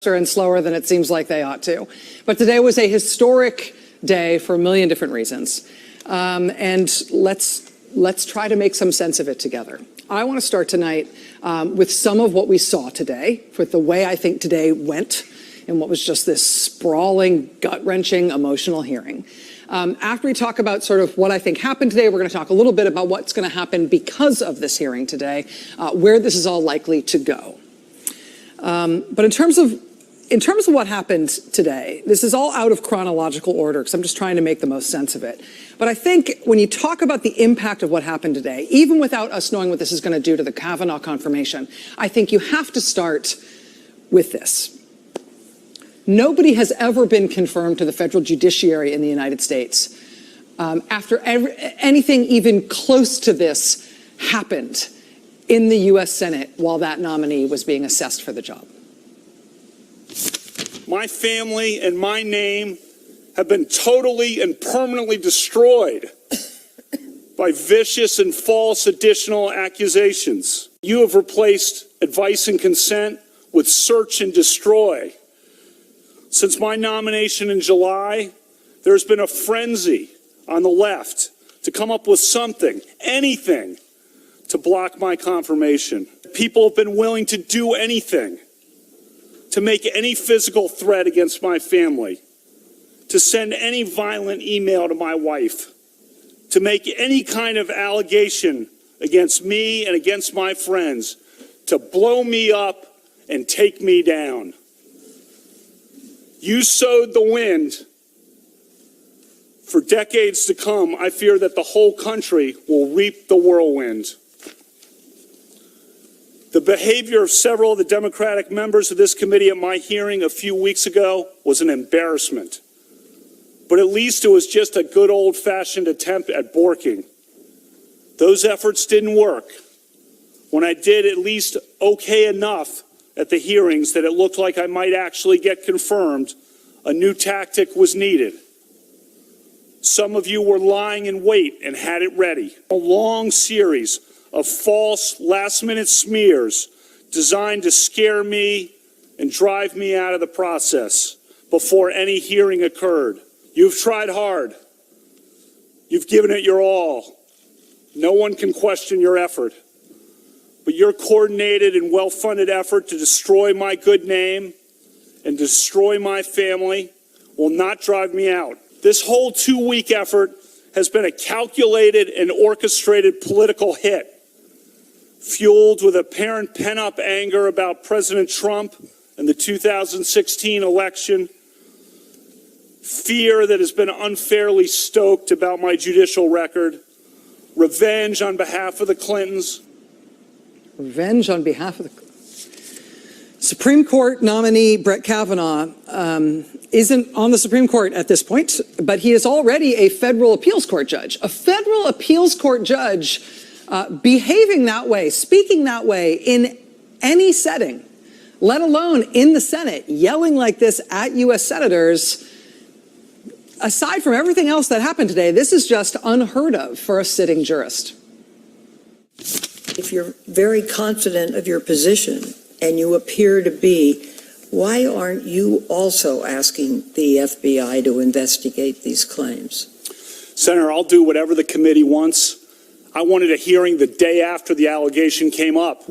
and slower than it seems like they ought to. But today was a historic day for a million different reasons. And let's try to make some sense of it together. I want to start tonight with some of what we saw today, with the way I think today went in what was just this sprawling, gut-wrenching, emotional hearing. After we talk about sort of what I think happened today, we're going to talk a little bit about what's going to happen because of this hearing today, where this is all likely to go. But in terms of what happened today, this is all out of chronological order because I'm just trying to make the most sense of it. But I think when you talk about the impact of what happened today, even without us knowing what this is going to do to the Kavanaugh confirmation, I think you have to start with this. Nobody has ever been confirmed to the federal judiciary in the United States after anything even close to this happened in the U.S. Senate while that nominee was being assessed for the job. My family and my name have been totally and permanently destroyed by vicious and false additional accusations. You have replaced advice and consent with search and destroy. Since my nomination in July, there's been a frenzy on the left to come up with something, anything, to block my confirmation. People have been willing to do anything, to make any physical threat against my family, to send any violent email to my wife, to make any kind of allegation against me and against my friends, to blow me up and take me down. You sowed the wind. For decades to come, I fear that the whole country will reap the whirlwind. The behavior of several of the Democratic members of this committee at my hearing a few weeks ago was an embarrassment. But at least it was just a good old-fashioned attempt at borking. Those efforts didn't work. When I did at least okay enough at the hearings that it looked like I might actually get confirmed, a new tactic was needed. Some of you were lying in wait and had it ready. A long series of false last-minute smears designed to scare me and drive me out of the process before any hearing occurred. You've tried hard. You've given it your all. No one can question your effort. But your coordinated and well-funded effort to destroy my good name and destroy my family will not drive me out. This whole 2-week effort has been a calculated and orchestrated political hit, fueled with apparent pent-up anger about President Trump and the 2016 election, fear that has been unfairly stoked about my judicial record, revenge on behalf of the Clintons. Revenge on behalf of the Supreme Court nominee Brett Kavanaugh isn't on the Supreme Court at this point, but he is already a federal appeals court judge. A federal appeals court judge behaving that way, speaking that way in any setting, let alone in the Senate, yelling like this at U.S. senators. Aside from everything else that happened today, this is just unheard of for a sitting jurist. If you're very confident of your position, and you appear to be, why aren't you also asking the FBI to investigate these claims? Senator, I'll do whatever the committee wants. I wanted a hearing the day after the allegation came up.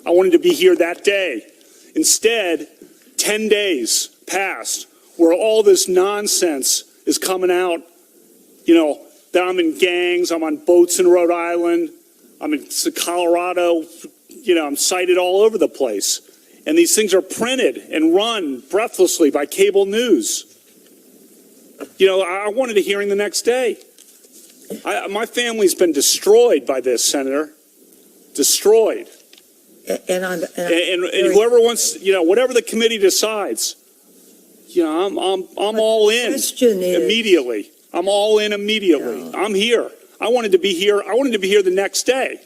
I wanted to be here that day. Instead, 10 days passed where all this nonsense is coming out. You know, that I'm in gangs, I'm on boats in Rhode Island, I'm in Colorado, you know, I'm cited all over the place. And these things are printed and run breathlessly by cable news. You know, I wanted a hearing the next day. My family's been destroyed by this, Senator. Destroyed. And whoever wants, you know, whatever the committee decides, you know, I'm all in immediately. I'm all in immediately. No. I'm here. I wanted to be here. I wanted to be here the next day.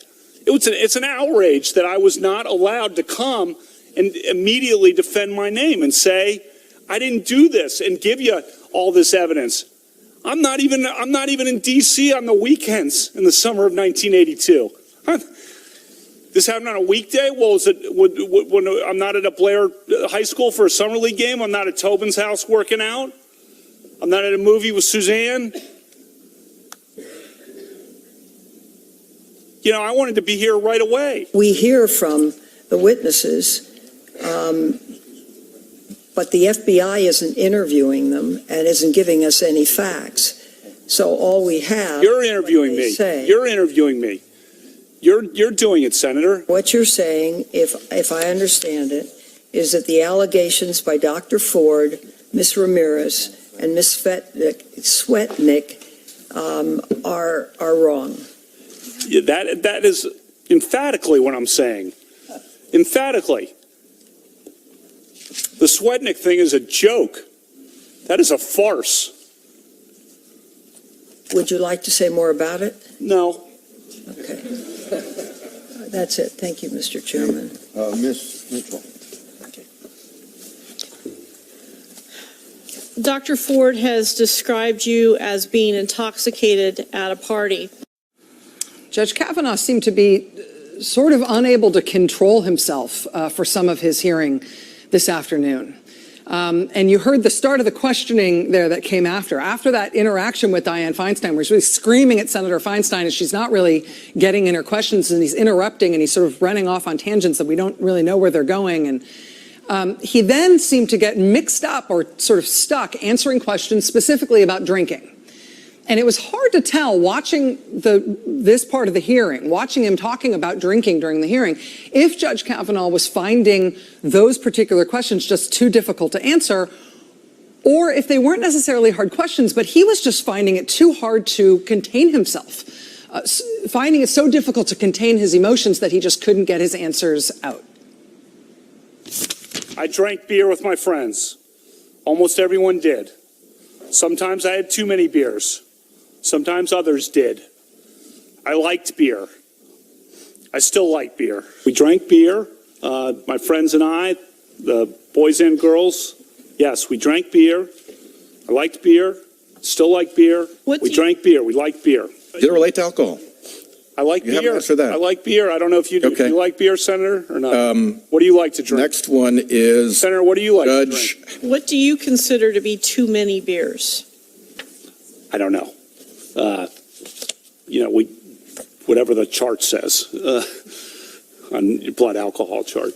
It's an outrage that I was not allowed to come and immediately defend my name and say, I didn't do this and give you all this evidence. I'm not even in D.C. on the weekends in the summer of 1982. This happened on a weekday? Well, is it when I'm not at a Blair high school for a summer league game? I'm not at Tobin's house working out? I'm not at a movie with Suzanne? You know, I wanted to be here right away. We hear from the witnesses, but the FBI isn't interviewing them and isn't giving us any facts. So all we have... You're interviewing me. You're interviewing me. You're doing it, Senator. What you're saying, if I understand it, is that the allegations by Dr. Ford, Ms. Ramirez, and Ms. Swetnick are wrong. Yeah, that is emphatically what I'm saying. Emphatically. The Swetnick thing is a joke. That is a farce. Would you like to say more about it? No. Okay. That's it. Thank you, Mr. Chairman. Ms. Mitchell. Dr. Ford has described you as being intoxicated at a party. Judge Kavanaugh seemed to be sort of unable to control himself for some of his hearing this afternoon. And you heard the start of the questioning there that came after that interaction with Dianne Feinstein, where he's really screaming at Senator Feinstein and she's not really getting in her questions, and he's interrupting and he's sort of running off on tangents that we don't really know where they're going. And he then seemed to get mixed up or sort of stuck answering questions specifically about drinking. And it was hard to tell watching this part of the hearing, watching him talking about drinking during the hearing, if Judge Kavanaugh was finding those particular questions just too difficult to answer, or if they weren't necessarily hard questions, but he was just finding it too hard to contain himself, finding it so difficult to contain his emotions that he just couldn't get his answers out. I drank beer with my friends. Almost everyone did. Sometimes I had too many beers. Sometimes others did. I liked beer. I still like beer. We drank beer, my friends and I, the boys and girls. Yes, we drank beer. I liked beer. Still like beer. We drank beer. We liked beer. Did it relate to alcohol? I like You beer. haven't answered that. I like beer. I don't know if you do. Okay. Do you like beer, Senator, or not? What do you like to drink? Next one is Senator, what do you like to Judge. drink? What do you consider to be too many beers? I don't know. You know, whatever the chart says on your blood alcohol chart.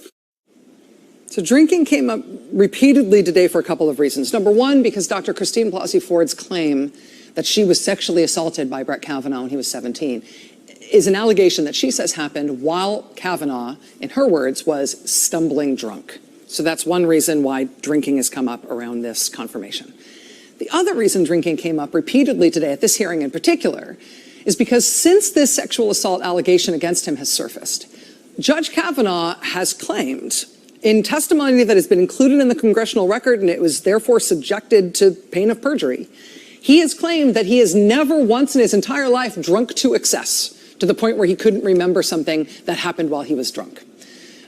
So drinking came up repeatedly today for a couple of reasons. Number one, because Dr. Christine Blasey Ford's claim that she was sexually assaulted by Brett Kavanaugh when he was 17 is an allegation that she says happened while Kavanaugh, in her words, was stumbling drunk. So that's one reason why drinking has come up around this confirmation. The other reason drinking came up repeatedly today, at this hearing in particular, is because since this sexual assault allegation against him has surfaced, Judge Kavanaugh has claimed in testimony that has been included in the congressional record and it was therefore subjected to pain of perjury, he has claimed that he has never once in his entire life drunk to excess, to the point where he couldn't remember something that happened while he was drunk.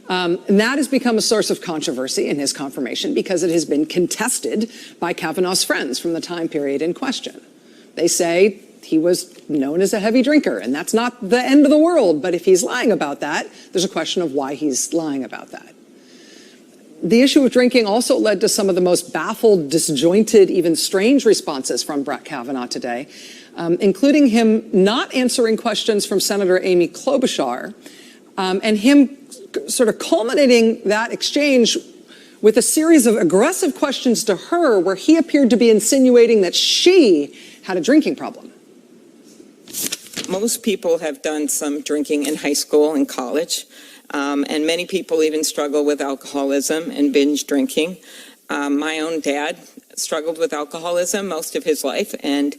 And that has become a source of controversy in his confirmation because it has been contested by Kavanaugh's friends from the time period in question. They say he was known as a heavy drinker, and that's not the end of the world, but if he's lying about that, there's a question of why he's lying about that. The issue of drinking also led to some of the most baffled, disjointed, even strange responses from Brett Kavanaugh today, including him not answering questions from Senator Amy Klobuchar, and him sort of culminating that exchange with a series of aggressive questions to her where he appeared to be insinuating that she had a drinking problem. Most people have done some drinking in high school and college, and many people even struggle with alcoholism and binge drinking. My own dad struggled with alcoholism most of his life, and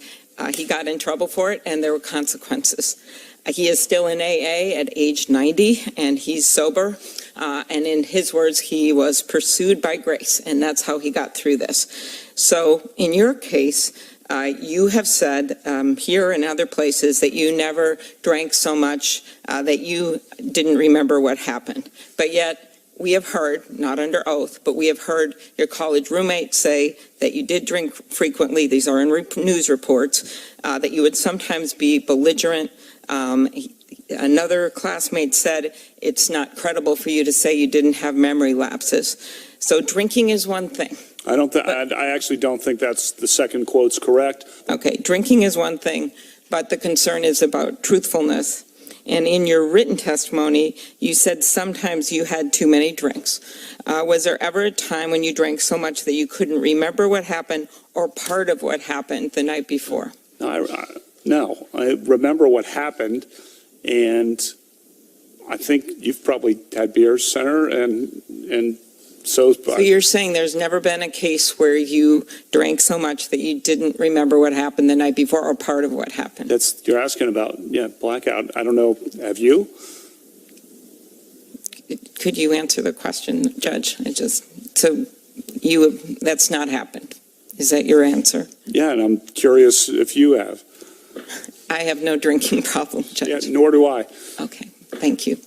he got in trouble for it, and there were consequences. He is still in AA at age 90, and he's sober. And in his words, he was pursued by grace, and that's how he got through this. So in your case, you have said here and other places that you never drank so much that you didn't remember what happened. But yet we have heard, not under oath, but we have heard your college roommate say that you did drink frequently. These are in news reports, that you would sometimes be belligerent. another classmate said, it's not credible for you to say you didn't have memory lapses. So drinking is one thing. I actually don't think that's the second quote's correct. Okay, drinking is one thing, but the concern is about truthfulness. And in your written testimony, you said sometimes you had too many drinks. Was there ever a time when you drank so much that you couldn't remember what happened or part of what happened the night before? No, I remember what happened, and I think you've probably had beers, Senator, and so you're saying there's never been a case where you drank so much that you didn't remember what happened the night before or part of what happened? you're asking about, blackout. I don't know. Have you? Could you answer the question, Judge? That's not happened. Is that your answer? Yeah, and I'm curious if you have. I have no drinking problem, Judge. Yeah, nor do I. Okay, thank you.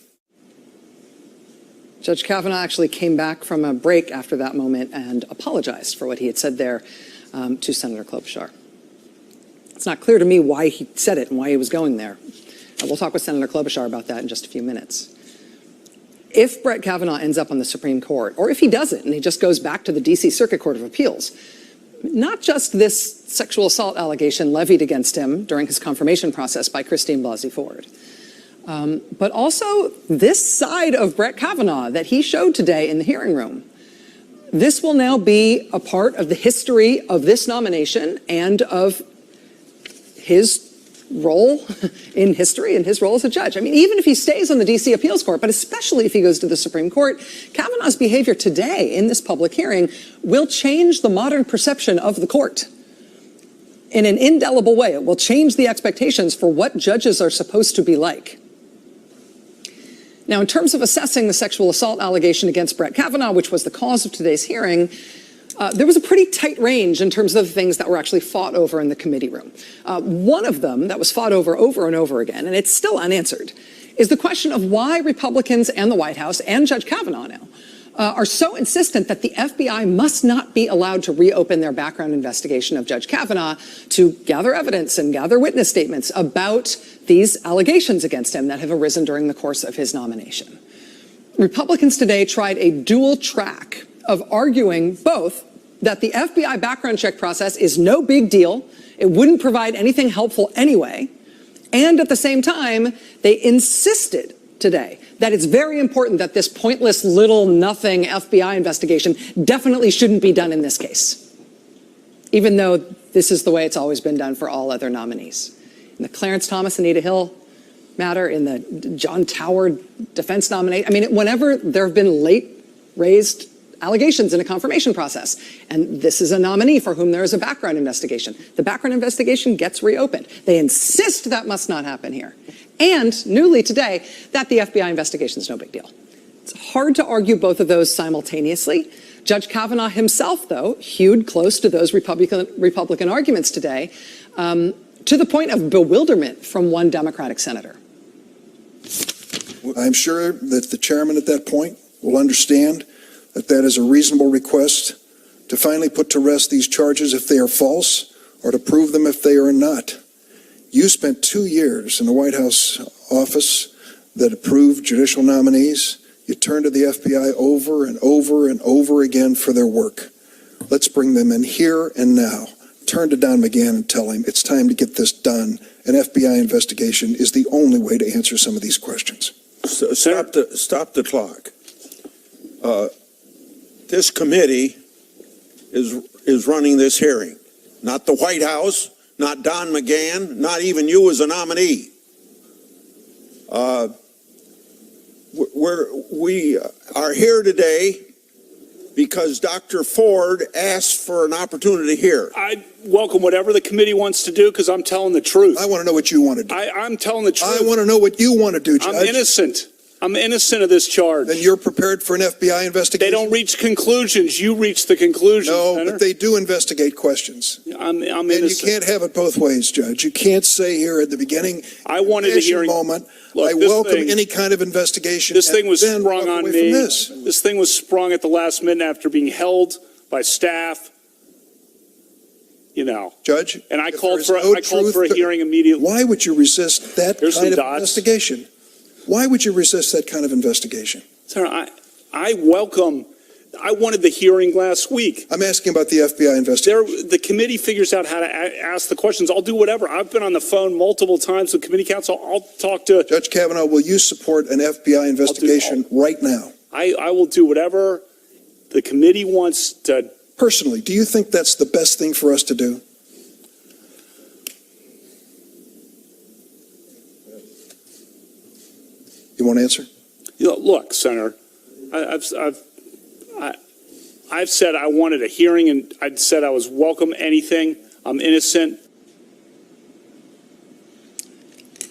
Judge Kavanaugh actually came back from a break after that moment and apologized for what he had said there to Senator Klobuchar. It's not clear to me why he said it and why he was going there. We'll talk with Senator Klobuchar about that in just a few minutes. If Brett Kavanaugh ends up on the Supreme Court, or if he doesn't and he just goes back to the D.C. Circuit Court of Appeals, not just this sexual assault allegation levied against him during his confirmation process by Christine Blasey Ford, but also this side of Brett Kavanaugh that he showed today in the hearing room. This will now be a part of the history of this nomination and of his role in history and his role as a judge. I mean, even if he stays on the D.C. Appeals Court, but especially if he goes to the Supreme Court, Kavanaugh's behavior today in this public hearing will change the modern perception of the court in an indelible way. It will change the expectations for what judges are supposed to be like. Now, in terms of assessing the sexual assault allegation against Brett Kavanaugh, which was the cause of today's hearing, there was a pretty tight range in terms of the things that were actually fought over in the committee room. One of them that was fought over and over again, and it's still unanswered, is the question of why Republicans and the White House and Judge Kavanaugh now are so insistent that the FBI must not be allowed to reopen their background investigation of Judge Kavanaugh to gather evidence and gather witness statements about these allegations against him that have arisen during the course of his nomination. Republicans today tried a dual track of arguing both that the FBI background check process is no big deal, it wouldn't provide anything helpful anyway, and at the same time, they insisted today that it's very important that this pointless little nothing FBI investigation definitely shouldn't be done in this case, even though this is the way it's always been done for all other nominees. In the Clarence Thomas, Anita Hill matter, in the John Tower defense nomination, I mean, whenever there have been late raised allegations in a confirmation process, and this is a nominee for whom there is a background investigation, the background investigation gets reopened. They insist that must not happen here. And newly today, that the FBI investigation is no big deal. It's hard to argue both of those simultaneously. Judge Kavanaugh himself, though, hewed close to those Republican arguments today, to the point of bewilderment from one Democratic senator. I'm sure that the chairman at that point will understand that that is a reasonable request to finally put to rest these charges if they are false or to prove them if they are not. You spent 2 years in the White House office that approved judicial nominees. You turned to the FBI over and over and over again for their work. Let's bring them in here and now. Turn to Don McGahn and tell him it's time to get this done. An FBI investigation is the only way to answer some of these questions. Stop the clock. This committee is running this hearing, not the White House, not Don McGahn, not even you as a nominee. We are here today because Dr. Ford asked for an opportunity here. I welcome whatever the committee wants to do because I'm telling the truth. I want to know what you want to do. I'm telling the truth. I want to know what you want to do, Judge. I'm innocent. I'm innocent of this charge. Then you're prepared for an FBI investigation? They don't reach conclusions. You reach the conclusions, No, Senator. but they do investigate questions. I'm And innocent. you can't have it both ways, Judge. You can't say here at the beginning, I wanted a hearing. moment, Look, I this welcome thing- any kind of investigation. This thing and was then sprung walk on away me. from this. This thing was sprung at the last minute after being held by staff. You know. Judge, And I if called there's for no I called for a truth to- hearing immediately. Why would you resist that Here's kind some of dots. investigation? Why would you resist that kind of investigation? Senator, I wanted the hearing last week. I'm asking about the FBI investigation. The committee figures out how to ask the questions. I'll do whatever. I've been on the phone multiple times with committee counsel. I'll talk to... Judge Kavanaugh, will you support an FBI investigation right now? I will do whatever the committee wants to... Personally, do you think that's the best thing for us to do? You want to answer? Look, Senator, I've said I wanted a hearing, and I said I was welcome anything. I'm innocent.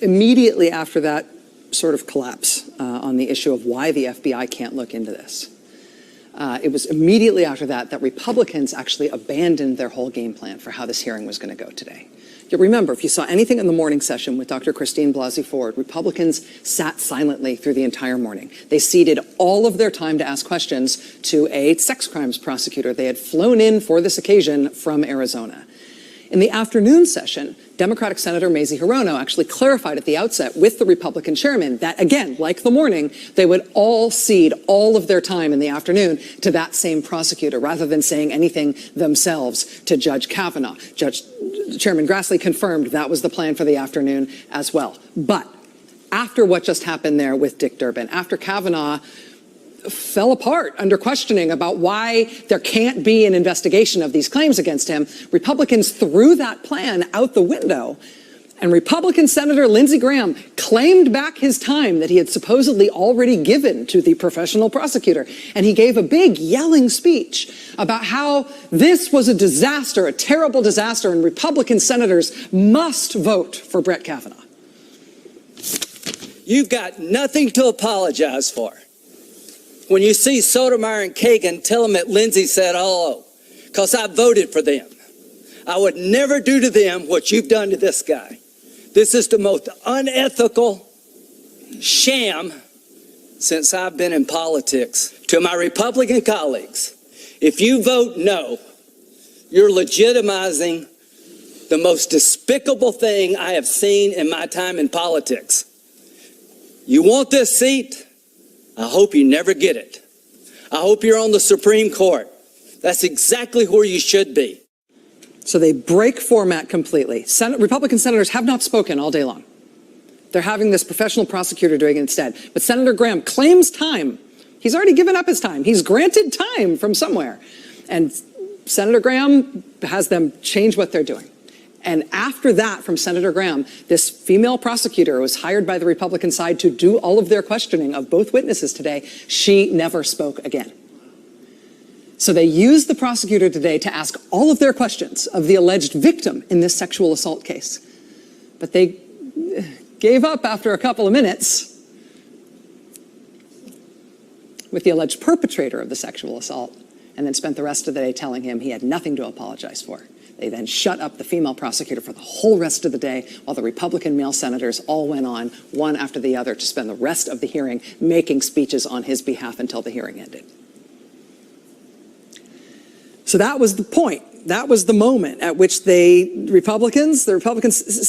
Immediately after that sort of collapse on the issue of why the FBI can't look into this, it was immediately after that that Republicans actually abandoned their whole game plan for how this hearing was going to go today. You'll remember, if you saw anything in the morning session with Dr. Christine Blasey Ford, Republicans sat silently through the entire morning. They ceded all of their time to ask questions to a sex crimes prosecutor they had flown in for this occasion from Arizona. In the afternoon session, Democratic Senator Mazie Hirono actually clarified at the outset with the Republican chairman that, again, like the morning, they would all cede all of their time in the afternoon to that same prosecutor rather than saying anything themselves to Judge Kavanaugh. Chairman Grassley confirmed that was the plan for the afternoon as well. But after what just happened there with Dick Durbin, after Kavanaugh fell apart under questioning about why there can't be an investigation of these claims against him, Republicans threw that plan out the window, and Republican Senator Lindsey Graham claimed back his time that he had supposedly already given to the professional prosecutor, and he gave a big yelling speech about how this was a disaster, a terrible disaster, and Republican senators must vote for Brett Kavanaugh. You've got nothing to apologize for. When you see Sotomayor and Kagan, tell them that Lindsey said hello, because I voted for them. I would never do to them what you've done to this guy. This is the most unethical sham since I've been in politics. To my Republican colleagues, if you vote no, you're legitimizing the most despicable thing I have seen in my time in politics. You want this seat? I hope you never get it. I hope you're on the Supreme Court. That's exactly where you should be. So they break format completely. Republican senators have not spoken all day long. They're having this professional prosecutor doing it instead. But Senator Graham claims time. He's already given up his time. He's granted time from somewhere. And Senator Graham has them change what they're doing. And after that, from Senator Graham, this female prosecutor was hired by the Republican side to do all of their questioning of both witnesses today. She never spoke again. So they used the prosecutor today to ask all of their questions of the alleged victim in this sexual assault case. But they gave up after a couple of minutes with the alleged perpetrator of the sexual assault, and then spent the rest of the day telling him he had nothing to apologize for. They then shut up the female prosecutor for the whole rest of the day while the Republican male senators all went on, one after the other, to spend the rest of the hearing making speeches on his behalf until the hearing ended. So that was the point. That was the moment at which the Republicans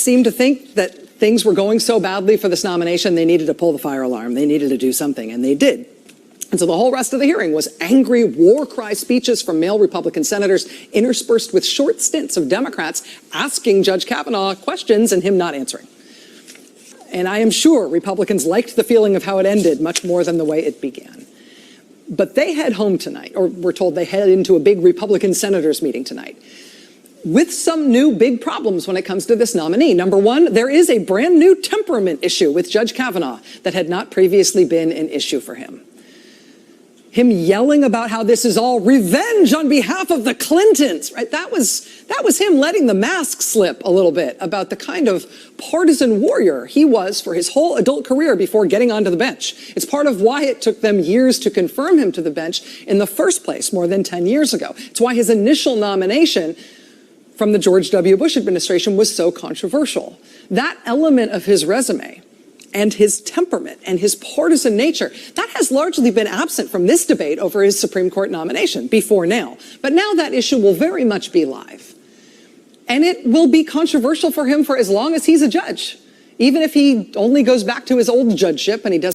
seemed to think that things were going so badly for this nomination, they needed to pull the fire alarm. They needed to do something, and they did. And so the whole rest of the hearing was angry war cry speeches from male Republican senators, interspersed with short stints of Democrats asking Judge Kavanaugh questions and him not answering. And I am sure Republicans liked the feeling of how it ended much more than the way it began. But they head home tonight, or we're told they head into a big Republican senators meeting tonight, with some new big problems when it comes to this nominee. Number one, there is a brand new temperament issue with Judge Kavanaugh that had not previously been an issue for him. Him yelling about how this is all revenge on behalf of the Clintons, right? That was him letting the mask slip a little bit about the kind of partisan warrior he was for his whole adult career before getting onto the bench. It's part of why it took them years to confirm him to the bench in the first place, more than 10 years ago. It's why his initial nomination from the George W. Bush administration was so controversial. That element of his resume and his temperament and his partisan nature, that has largely been absent from this debate over his Supreme Court nomination before now. But now that issue will very much be live. And it will be controversial for him for as long as he's a judge. even if he only goes back to his old judgeship and he doesn't